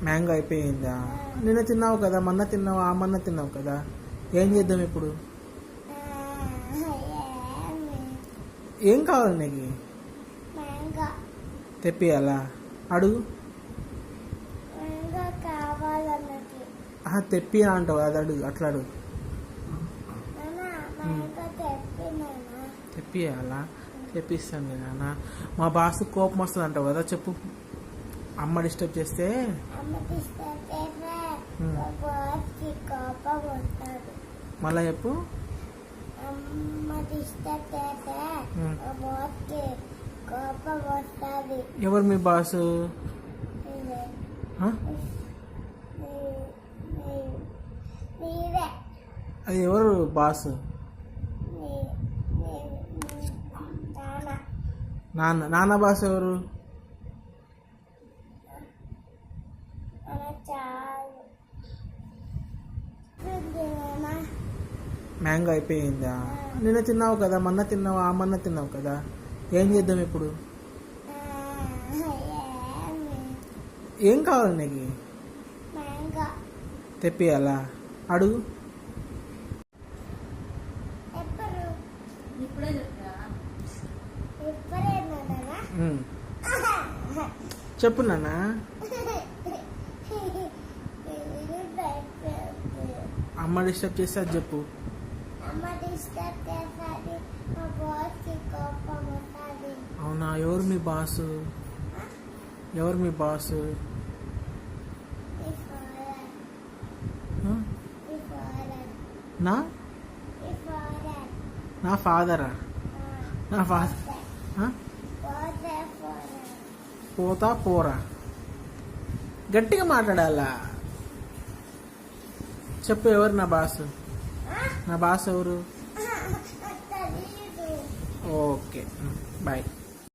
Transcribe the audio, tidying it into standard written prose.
Mango అయిపోయిందా? నిన్న తిన్నావు కదా, మొన్న తిన్నావు, ఆ మొన్న తిన్నావు కదా. ఏం చేద్దాం ఇప్పుడు? ఏం కావాలి నీకు? తెప్పియాలా? అడుగు. తెప్పి అంటావు, అది అడుగు, అట్లా అడుగు. తెప్పియాలా? తెప్పిస్తాను నాన్న. మా బాస్ కోపం వస్తుంది అంటావు కదా, చెప్పు. అమ్మ డిస్టర్బ్ చేస్తే మళ్ళా చెప్పు. ఎవరు మీ బాసు? అది ఎవరు బాసు? నాన్న. నాన్న బాస్ ఎవరు? మ్యాంగో అయిపోయిందా? నిన్న తిన్నావు కదా, మొన్న తిన్నావు, ఆ మొన్న తిన్నావు కదా. ఏం చేద్దాం ఇప్పుడు? ఏం కావాలి నీకు? తెప్పియాలా? అడుగు. చెప్పు నాన్న. అమ్మ డిస్టర్బ్ చేస్తే అది చెప్పు. అవునా? ఎవరు మీ బాసు? ఎవరు మీ బాసు? నా ఫాదరా? నా ఫాదర్ పోతా పోరా. గట్టిగా మాట్లాడాలా? చెప్పు, ఎవరు నా బాసు? నా బాస్ ఎవరు? Okay, bye.